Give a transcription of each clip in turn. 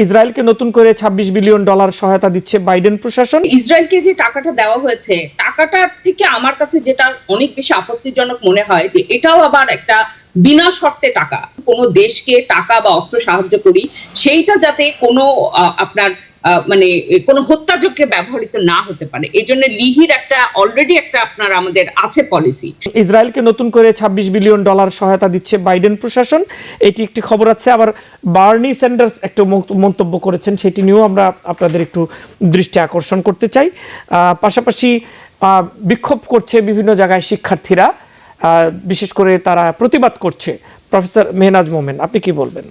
ইসরায়েলকে নতুন করে $26 বিলিয়ন সহায়তা দিচ্ছে বাইডেন প্রশাসন। ইসরায়েলকে যে টাকাটা দেওয়া হয়েছে, টাকাটা থেকে আমার কাছে যেটা অনেক বেশি আপত্তিজনক মনে হয় যে এটাও আবার একটা বিনা শর্তে টাকা। কোনো দেশকে টাকা বা অস্ত্র সাহায্য করি, সেইটা যাতে কোনো আপনার মানে কোনো হত্যাযজ্ঞে ব্যবহৃত না হতে পারে, এই জন্য লিহির একটা অলরেডি একটা আপনার আমাদের আছে পলিসি। ইসরায়েলকে নতুন করে $26 বিলিয়ন সহায়তা দিচ্ছে বাইডেন প্রশাসন, এটি একটি খবর আছে। আবার বার্নি স্যান্ডার্স একটা মন্তব্য করেছেন, সেটি নিয়েও আমরা আপনাদের একটু দৃষ্টি আকর্ষণ করতে চাই। পাশাপাশি বিক্ষোভ করছে বিভিন্ন জায়গায় শিক্ষার্থীরা, বিশেষ করে তারা প্রতিবাদ করছে। প্রফেসর মেহনাজ মোমেন, আপনি কি বলবেন?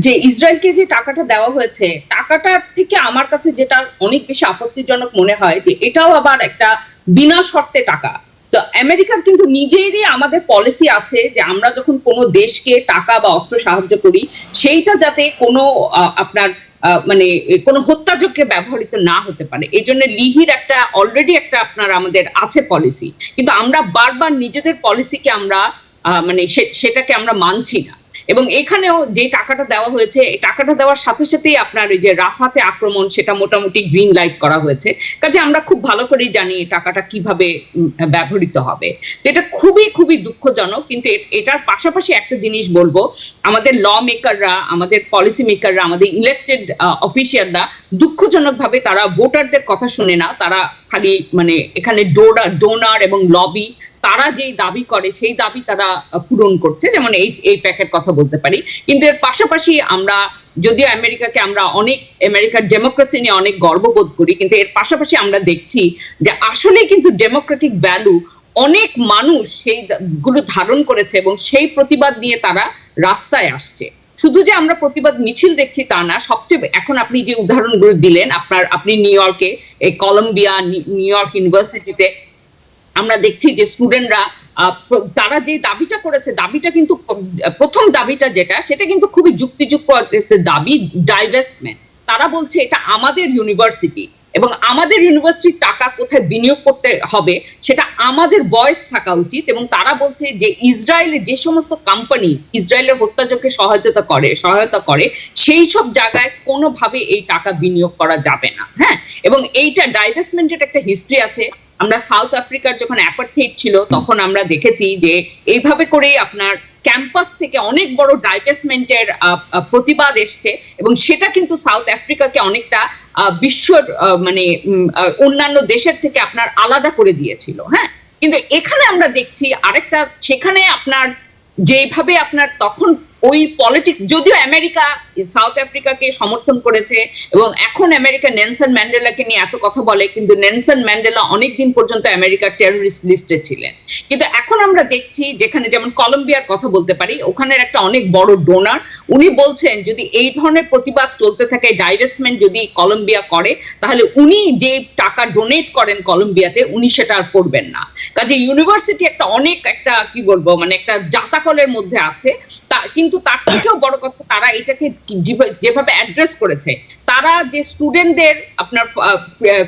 যে ইসরায়েলকে যে টাকাটা দেওয়া হয়েছে, টাকাটা থেকে আমার কাছে যেটা অনেক বেশি আপত্তিজনক মনে হয় যে এটাও আবার একটা বিনা শর্তে টাকা। তো আমেরিকার কিন্তু নিজেরই আমাদের পলিসি আছে যে আমরা যখন কোনো দেশকে টাকা বা অস্ত্র সাহায্য করি, সেইটা যাতে কোনো আপনার মানে কোনো হত্যাযজ্ঞে ব্যবহৃত না হতে পারে, এই জন্য লিহির একটা অলরেডি একটা আপনার আমাদের আছে পলিসি। কিন্তু আমরা বারবার নিজেদের পলিসিকে আমরা মানে সেটাকে আমরা মানছি না। এবং এখানেও যে টাকাটা দেওয়া হয়েছে, এই টাকাটা দেওয়ার সাথে সাথেই আপনার ওই যে রাফাতে আক্রমণ, সেটা মোটামুটি গ্রিন লাইট করা হয়েছে। কাজে আমরা খুব ভালো করেই জানি এই টাকাটা কিভাবে ব্যবহৃত হবে। তো এটা খুবই খুবই দুঃখজনক। কিন্তু এটার পাশাপাশি একটা জিনিস বলবো, আমাদের ল মেকাররা, আমাদের পলিসি মেকাররা, আমাদের ইলেক্টেড অফিসিয়ালরা দুঃখজনকভাবে তারা ভোটারদের কথা শুনে না। তারা খালি মানে এখানে ডোনার এবং লবি, তারা যেই দাবি করে সেই দাবি তারা পূরণ করছে। যেমন এই প্যাকের কথা বলতে পারি। কিন্তু এর পাশাপাশি আমরা যদিও আমেরিকাকে আমরা অনেক আমেরিকার ডেমোক্রেসি নিয়ে অনেক গর্ববোধ করি, কিন্তু এর পাশাপাশি আমরা দেখছি যে আসলে কিন্তু ডেমোক্রেটিক ভ্যালু অনেক মানুষ সেইগুলো ধারণ করেছে এবং সেই প্রতিবাদ নিয়ে তারা রাস্তায় আসছে। শুধু যে আমরা প্রতিবাদ মিছিল দেখছি তা না, সবচেয়ে এখন আপনি যে উদাহরণগুলো দিলেন, আপনি নিউ ইয়র্কে কলম্বিয়া, নিউ ইয়র্ক ইউনিভার্সিটিতে আমরা দেখছি যে স্টুডেন্টরা তারা যে দাবিটা করেছে, দাবিটা কিন্তু প্রথম দাবিটা যেটা, সেটা কিন্তু খুবই যুক্তিযুক্ত দাবি, ডাইভেস্টমেন্ট। তারা বলছে এটা আমাদের ইউনিভার্সিটি এবং আমাদের ইউনিভার্সিটির টাকা কোথায় বিনিয়োগ করতে হবে সেটা আমাদের ভয়েস থাকা উচিত। এবং তারা বলছে যে ইসরায়েলের যে সমস্ত কোম্পানি ইসরায়েলের হত্যাযজ্ঞে সহায়তা করে সেই সব জায়গায় কোনোভাবে এই টাকা বিনিয়োগ করা যাবে না। হ্যাঁ, এবং এইটা ডাইভেস্টমেন্টের একটা হিস্ট্রি আছে। আমরা সাউথ আফ্রিকার যখন অ্যাপার্থাইড ছিল তখন আমরা দেখেছি যে এইভাবে করেই আপনার ক্যাম্পাস থেকে অনেক বড় ডাইভেস্টমেন্টের প্রতিবাদ এসছে এবং সেটা কিন্তু সাউথ আফ্রিকাকে অনেকটা বিশ্বর মানে অন্যান্য দেশের থেকে আপনার আলাদা করে দিয়েছিল। হ্যাঁ, কিন্তু এখানে আমরা দেখছি আরেকটা, সেখানে আপনার যেভাবে আপনার তখন ওই পলিটিক্স, যদিও আমেরিকা সাউথ আফ্রিকাকে সমর্থন করেছে এবং এখন আমেরিকা নেলসন ম্যান্ডেলাকে নিয়ে এত কথা বলে, কিন্তু নেলসন ম্যান্ডেলা অনেকদিন পর্যন্ত আমেরিকার টেররিস্ট লিস্টে ছিলেন। কিন্তু এখন আমরা দেখছি যেখানে যেমন কলম্বিয়ার কথা বলতে পারি, ওখানের একটা অনেক বড় ডোনার, উনি বলছেন যদি এই ধরনের প্রতিবাদ চলতে থাকে, ডাইভেস্টমেন্ট যদি কলম্বিয়া করে, তাহলে উনি যে টাকা ডোনেট করেন কলম্বিয়াতে উনি সেটা আর করবেন না। কাজে ইউনিভার্সিটি একটা অনেক একটা কি বলবো মানে একটা জাতাকলের মধ্যে আছে। কিন্তু তার থেকেও বড় কথা, তারা এটাকে যেভাবে অ্যাড্রেস করেছে, তারা যে স্টুডেন্টদের আপনার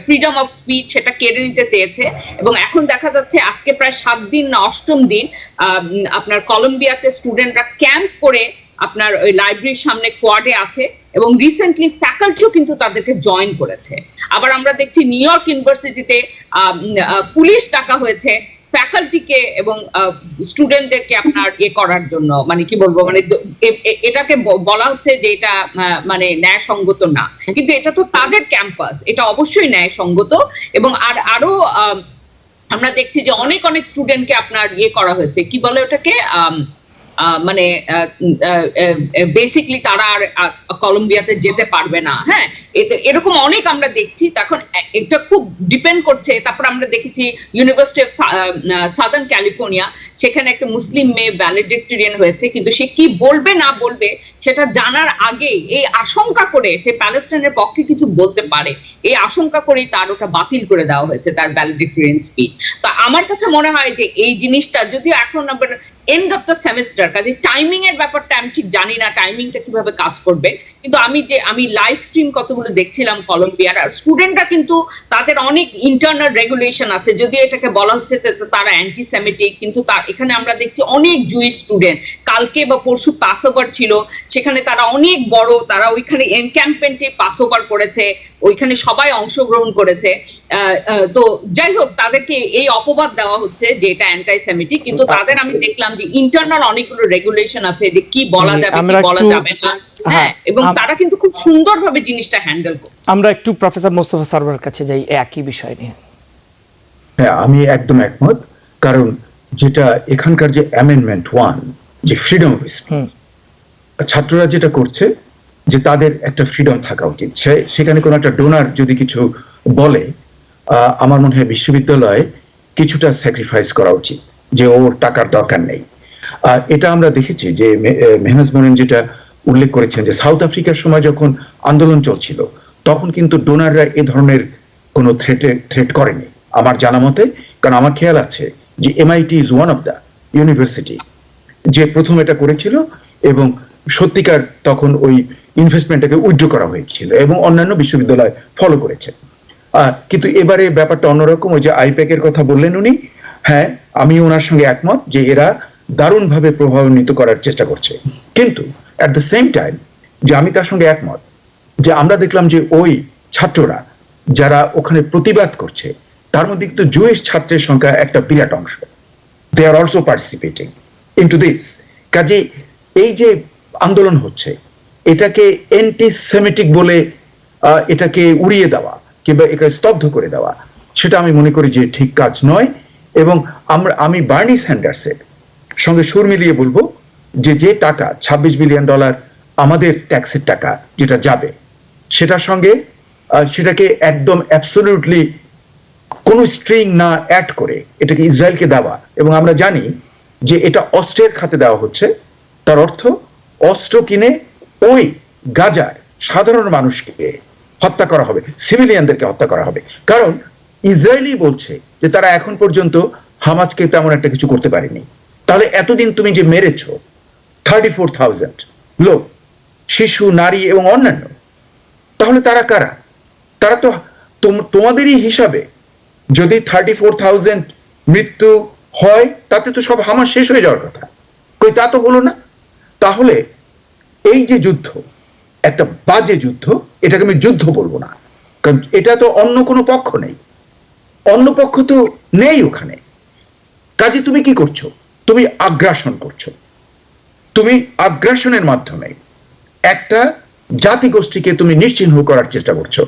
ফ্রিডম অফ স্পিচ সেটা কেড়ে নিতে চেয়েছে। এবং এখন দেখা যাচ্ছে আজকে প্রায় 7 দিন না 8ম দিন আপনার কলম্বিয়াতে স্টুডেন্টরা ক্যাম্প করে আপনার ওই লাইব্রেরির সামনে কোয়াডে আছে এবং রিসেন্টলি ফ্যাকাল্টিও কিন্তু তাদেরকে জয়েন করেছে। আবার আমরা দেখছি নিউ ইয়র্ক ইউনিভার্সিটিতে পুলিশ ডাকা হয়েছে ফ্যাকাল্টিকে এবং স্টুডেন্টদেরকে আপনার করার জন্য, মানে কি বলবো মানে এটাকে বলা হচ্ছে যে এটা মানে ন্যায়সঙ্গত না, কিন্তু এটা তো তাদের ক্যাম্পাস, এটা অবশ্যই ন্যায়সঙ্গত। এবং আরো আমরা দেখছি যে অনেক স্টুডেন্টকে আপনার করা হয়েছে, কি বলে ওটাকে মানে বেসিকলি তারা আর কলম্বিয়াতে যেতে পারবে না। হ্যাঁ, এরকম অনেক আমরা দেখছি। তখন এটা খুব ডিপেন্ড করছে। তারপর আমরা দেখেছি ইউনিভার্সিটি অফ সাদার্ন ক্যালিফোর্নিয়া, সেখানে একটা মুসলিম মেয়ে ভ্যালেডিক্টোরিয়ান হয়েছে, কিন্তু সে কি বলবে না বলবে সেটা জানার আগে এই আশঙ্কা করে সে প্যালেস্টাইনের পক্ষে কিছু বলতে পারে, এই আশঙ্কা করেই তার ওটা বাতিল করে দেওয়া হয়েছে, তার ভ্যালেডিক্টোরিয়ান স্পিচ। তো আমার কাছে মনে হয় যে এই জিনিসটা যদিও এখন আবার এন্ড অফ দ্য সেমিস্টার, কাজে টাইমিং এর ব্যাপারটা আমি ঠিক জানি না টাইমিংটা কিভাবে কাজ করবে। কিন্তু আমি লাইভ স্ট্রিম কতগুলো দেখছিলাম কলম্বিয়ার, আর স্টুডেন্টরা কিন্তু তাদের অনেক ইন্টারনাল রেগুলেশন আছে, যদিও এটাকে বলা হচ্ছে যে তারা অ্যান্টিসেমিটিক, কিন্তু এখানে আমরা দেখছি অনেক জুইশ স্টুডেন্ট। কালকে বা পরশু পাস ওভার ছিল, সেখানে তারা অনেক বড়, তারা ওইখানে এনক্যাম্পমেন্টে পাস ওভার করেছে, ওইখানে সবাই অংশগ্রহণ করেছে। তো যাই হোক, তাদেরকে এই অপবাদ দেওয়া হচ্ছে যে এটা অ্যান্টাই সেমিটিক, কিন্তু তাদের আমি দেখলাম যে ইন্টারনাল অনেকগুলো রেগুলেশন আছে যে কি বলা যাবে কি বলা যাবে না, হ্যাঁ, এবং তারা কিন্তু খুব সুন্দরভাবে জিনিসটা হ্যান্ডেল করছে। আমরা একটু প্রফেসর মোস্তফা সরওয়ারের কাছে যাই একই বিষয় নিয়ে। হ্যাঁ, আমি একদম একমত। কারণ যেটা এখানকার যে অ্যামেন্ডমেন্ট 1, যে ফ্রিডম অফ স্পিচ, ছাত্ররা যেটা করছে যে তাদের একটা ফ্রিডম থাকা উচিত। সেখানে কোনো একটা ডোনার যদি কিছু বলে, আমার মনে হয় বিশ্ববিদ্যালয়ে কিছুটা স্যাক্রিফাইস করা উচিত, যে ওর টাকার দরকার নেই। এটা আমরা দেখেছি যে মেহনাজ মোরেন যেটা উল্লেখ করেছেন যে সাউথ আফ্রিকার সময় যখন আন্দোলন চলছিল, তখন কিন্তু ডোনাররা এ ধরনের কোনো থ্রেট করেনি আমার জানা মতে। কারণ আমার খেয়াল আছে যে MIT is one of the university যে প্রথম এটা করেছিল, এবং সত্যিকার তখন ওই ইনভেস্টমেন্টটাকে উইথড্র করা হয়েছিল, এবং অন্যান্য বিশ্ববিদ্যালয় ফলো করেছে। কিন্তু এবারে ব্যাপারটা অন্যরকম। ওই যে আইপ্যাক এর কথা বললেন উনি, হ্যাঁ, আমি ওনার সঙ্গে একমত যে এরা দারুণভাবে প্রভাবান্বিত করার চেষ্টা করছে। কিন্তু অ্যাট দ্য সেম টাইম যে আমি তার সঙ্গে একমত যে আমরা দেখলাম যে ওই ছাত্ররা যারা ওখানে প্রতিবাদ করছে, তার মধ্যে কিন্তু জুয়েশ ছাত্রের সংখ্যা একটা বিরাট অংশ। They are also participating into this. কাজে এই যে আন্দোলন হচ্ছে, এটাকে অ্যান্টি সেমিটিক বলে এটাকে উড়িয়ে দেওয়া কিংবা একে স্তব্ধ করে দেওয়া, সেটা আমি মনে করি যে ঠিক কাজ নয়। এবং আমি বার্নি স্যান্ডার্সের সঙ্গে সুর মিলিয়ে বলবো যে টাকা $26 বিলিয়ন আমাদের ট্যাক্সের টাকা যেটা যাবে, সেটার সঙ্গে সেটাকে একদম অ্যাবসলিউটলি কোনো স্ট্রিং না অ্যাড করে এটাকে ইসরায়েলকে দেওয়া, এবং আমরা জানি যে এটা অস্ত্রের খাতে দেওয়া হচ্ছে, তার অর্থ অস্ত্র কিনে ওই গাজার সাধারণ মানুষকে হত্যা করা হবে, সিভিলিয়ানদেরকে হত্যা করা হবে। কারণ ইসরায়েলই বলছে যে তারা এখন পর্যন্ত হামাসকে তেমন একটা কিছু করতে পারেনি। তাহলে এতদিন তুমি যে মেরেছ 34,000 লোক, শিশু, নারী এবং অন্যান্য, তাহলে তারা কারা? তারা তো তোমাদেরই হিসাবে যদি 34,000 মৃত্যু হয়, তাতে তো সব হামাস শেষ হয়ে যাওয়ার কথা। কই তা তো হলো না। তাহলে এই যে যুদ্ধ, একটা বাজে যুদ্ধ, এটাকে আমি যুদ্ধ বলবো না, কারণ এটা তো অন্য কোনো পক্ষ নেই, অন্য পক্ষ তো নেই ওখানে। কাজে তুমি কি করছো? তুমি আগ্রাসন করছো। তুমি আগ্রাসনের মাধ্যমে একটা জাতিগোষ্ঠীকে তুমি নিশ্চিহ্ন করার চেষ্টা করছো।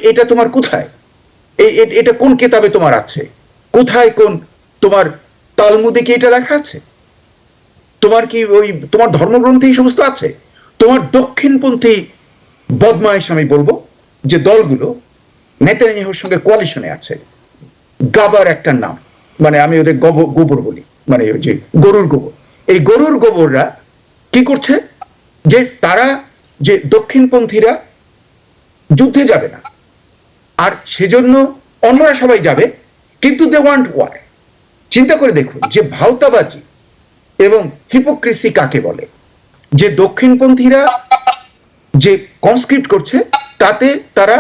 এটা তোমার কোথায়? এটা কোন কিতাবে তোমার আছে? কোথায় কোন তোমার তালমুদে কি এটা লেখা আছে? তোমার কি ওই তোমার ধর্মগ্রন্থে এই সমস্ত আছে? তোমার দক্ষিণপন্থী বদমাইশ আমি বলবো যে দলগুলো নেতানিয়াহুর সঙ্গে কোয়ালিশনে আছে, গাবার একটা নাম, মানে আমি ওদের গোবর বলি, মানে ওই যে গরুর গোবর। এই গরুর গোবররা কি করছে? যে তারা যে দক্ষিণপন্থীরা যুদ্ধে যাবে না, আর সেজন্য অন্যরা সবাই যাবে, কিন্তু দে ওয়ান্ট ওয়ার। চিন্তা করে দেখুন যে ভাওতাবাজি এবং হিপোক্রেসি কাকে বলে। যে দক্ষিণপন্থীরা যে কনস্ক্রিপ্ট করছে, তাতে তারা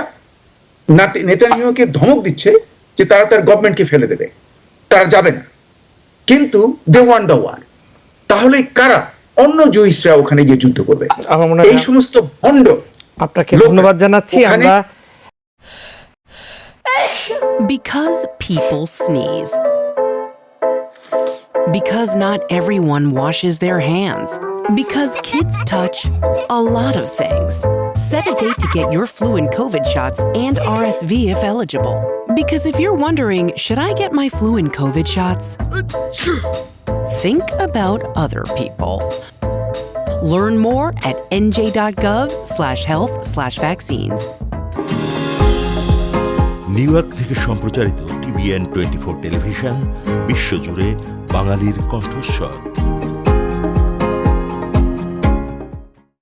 নেতানিয়াহুকে ধমক দিচ্ছে যে তারা তার গভর্নমেন্টকে ফেলে দেবে, তারা যাবে না, কিন্তু দে ওয়ান্ট দ্য ওয়ার। তাহলে কারা? অন্য জুইসরা ওখানে গিয়ে যুদ্ধ করবে। এই সমস্ত ভণ্ড। আপনাকে ধন্যবাদ জানাচ্ছি। আমরা Because people sneeze. Because not everyone washes their hands. Because kids touch a lot of things. Set a date to get your flu and COVID shots and RSV if eligible. Because if you're wondering, should I get my flu and COVID shots? Think about other people. Learn more at nj.gov/health/vaccines. New York থেকে সম্প্রচারিত TVN 24 television বিশ্বজুড়ে বাঙালির কণ্ঠস্বর।